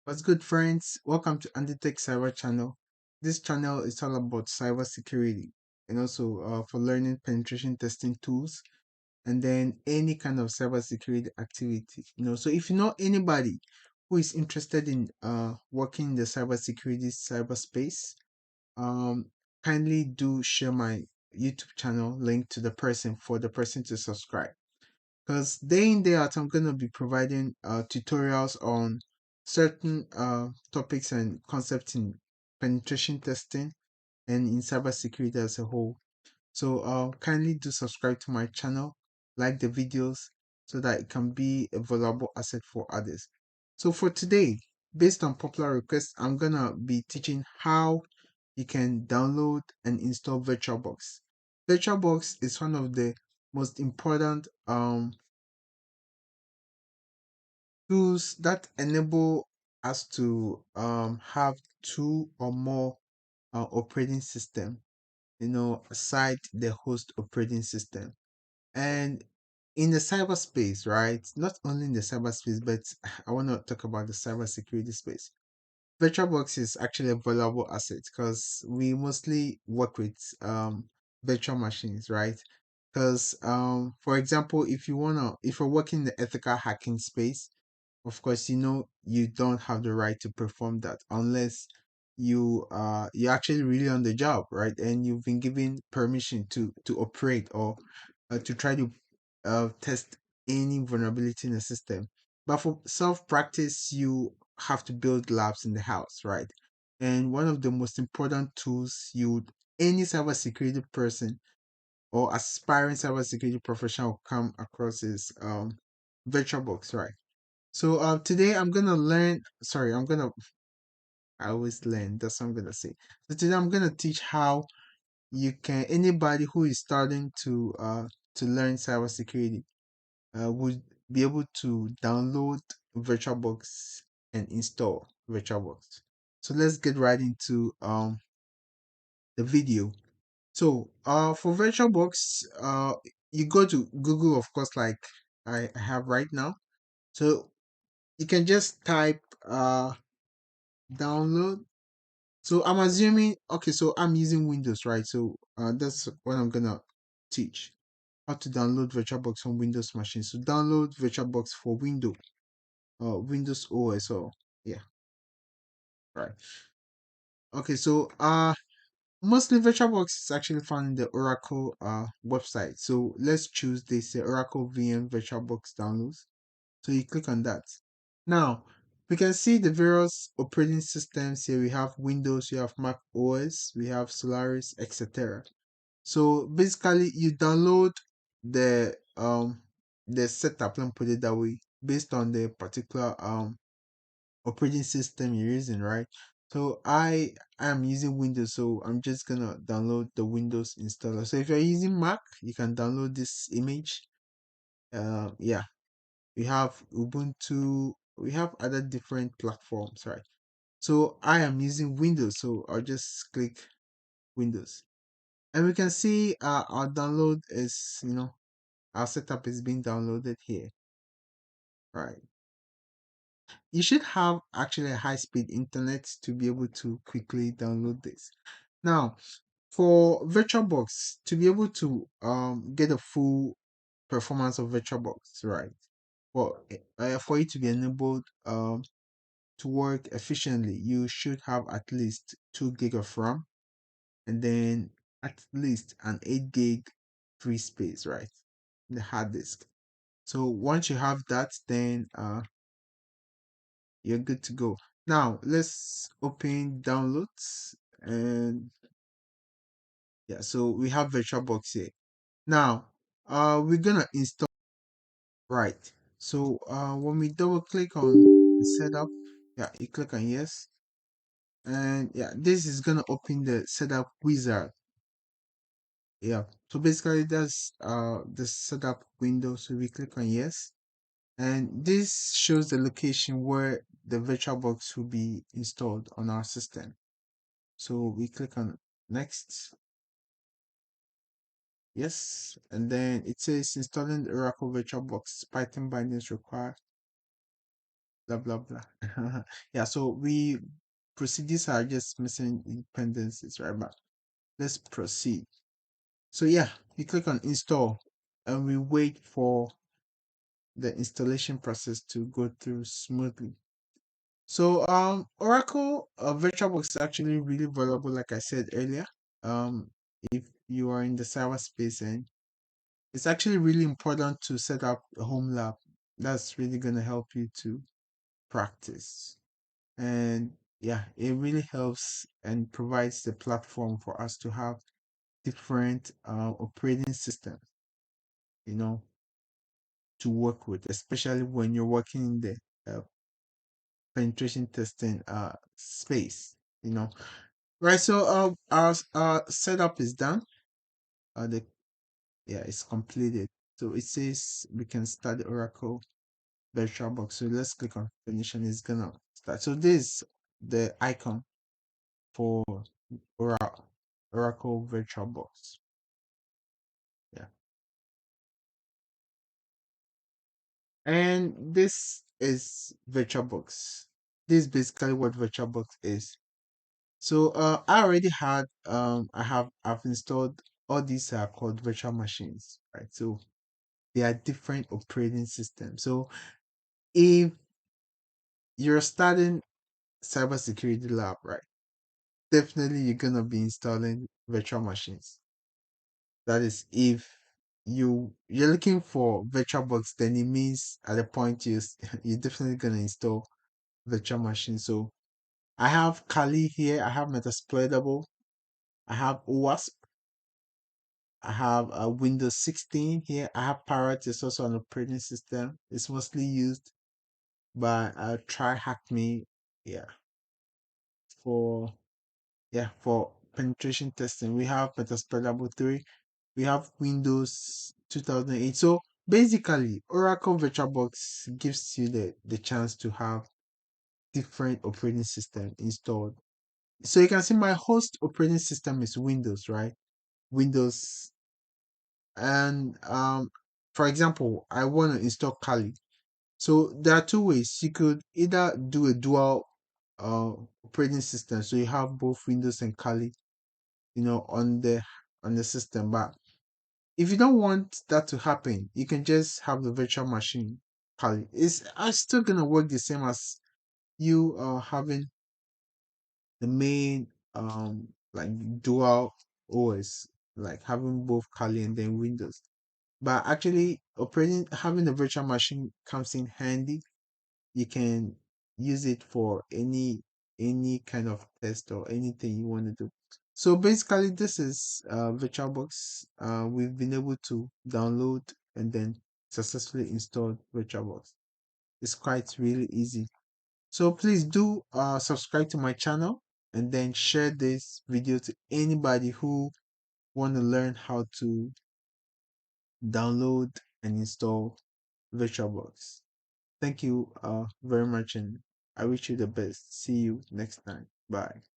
What's good, friends? Welcome to Tech Cyber Channel. This channel is all about cyber security and also for learning penetration testing tools and then any kind of cyber security activity. So if you know anybody who is interested in working in the cyber security cyberspace, um, kindly do share my YouTube channel link to the person for the person to subscribe because day in day out I'm going to be providing tutorials on certain topics and concepts in penetration testing and in cybersecurity as a whole. So kindly do subscribe to my channel, like the videos so that it can be a valuable asset for others. So for today, based on popular requests, I'm gonna be teaching how you can download and install VirtualBox. VirtualBox is one of the most important tools that enable us to have two or more operating system, aside the host operating system. And in the cyberspace, right? Not only in the cyberspace, but I want to talk about the cybersecurity space. VirtualBox is actually a valuable asset because we mostly work with virtual machines, right? Because for example, if you're working in the ethical hacking space, of course, you don't have the right to perform that unless you're actually really on the job, right? And you've been given permission to operate or to try to test any vulnerability in the system. But for self practice, you have to build labs in the house, right? And one of the most important tools any cybersecurity person or aspiring cybersecurity professional come across is VirtualBox, right? So today I'm gonna learn. Sorry, I always learn. That's what I'm gonna say. So today I'm gonna teach how you can anybody who is starting to learn cybersecurity would be able to download VirtualBox and install VirtualBox. So let's get right into the video. So for VirtualBox, you go to Google, of course, like I have right now. So you can just type download. So I'm assuming, okay, so I'm using Windows, right? So that's what I'm gonna teach. How to download VirtualBox on Windows machine. So download VirtualBox for Windows OS. So yeah, right. Okay, so mostly VirtualBox is actually found in the Oracle website. So let's choose this Oracle VM VirtualBox downloads. So you click on that. Now we can see the various operating systems here. We have Windows, we have Mac OS, we have Solaris, etc. So basically, you download the setup, let me put it that way, based on the particular operating system you're using, right? So I am using Windows, so I'm just gonna download the Windows installer. So if you're using Mac, you can download this image. Yeah, we have Ubuntu, we have other different platforms, right? So I am using Windows, so I'll just click Windows. And we can see our download is, our setup is being downloaded here, right? You should have actually a high speed internet to be able to quickly download this. Now, for VirtualBox, to be able to get a full performance of VirtualBox, right? For it to be enabled to work efficiently, you should have at least 2 gig of RAM and then at least an 8 gig free space, right? The hard disk. So once you have that, then you're good to go. Now let's open downloads and yeah, so we have VirtualBox here. Now we're gonna install, right. So when we double click on the setup, yeah, you click on yes, and yeah, this is gonna open the setup wizard. Yeah, so basically that's the setup window. So we click on yes, and this shows the location where the VirtualBox will be installed on our system. So we click on next, yes, and then it says installing the Oracle VirtualBox Python bindings required. blah blah blah. Yeah, so we proceed. These are just missing dependencies, right? But let's proceed. So yeah, you click on install and we wait for the installation process to go through smoothly. So Oracle VirtualBox is actually really valuable, like I said earlier. Um, if you are in the cyberspace, and it's actually really important to set up a home lab. That's really gonna help you to practice. And yeah, it really helps and provides the platform for us to have different operating systems, you know, to work with, especially when you're working in the uh, penetration testing space, you know. Right, so our setup is done. The Yeah, it's completed. So it says we can start the Oracle VirtualBox. So let's click on finish and it's gonna start. So this is the icon for Oracle VirtualBox. Yeah. And this is VirtualBox. This is basically what VirtualBox is. So I already had I've installed all these are called virtual machines, right? So they are different operating systems. So if you're starting cybersecurity lab, right? Definitely you're gonna be installing virtual machines. That is if you're looking for VirtualBox, then it means at the point you're definitely gonna install virtual machines. So I have Kali here, I have Metasploitable, I have OWASP, I have Windows 16 here. I have Parrot. It's also an operating system. It's mostly used by Try Hack Me. Yeah, for for penetration testing. We have Metasploitable 3. We have Windows 2008. So basically, Oracle VirtualBox gives you the chance to have different operating system installed. So you can see my host operating system is Windows, right? Windows. And for example, I want to install Kali. So there are two ways. You could either do a dual operating system, so you have both Windows and Kali, on the system. But if you don't want that to happen, you can just have the virtual machine Kali. It's still gonna work the same as you having the main like dual OS, like having both Kali and then Windows. But actually, operating having a virtual machine comes in handy. You can use it for any kind of test or anything you want to do. So basically, this is VirtualBox. We've been able to download and then successfully install VirtualBox. It's quite really easy. So please do subscribe to my channel and then share this video to anybody who want to learn how to download and install VirtualBox. Thank you very much and I wish you the best. See you next time. Bye.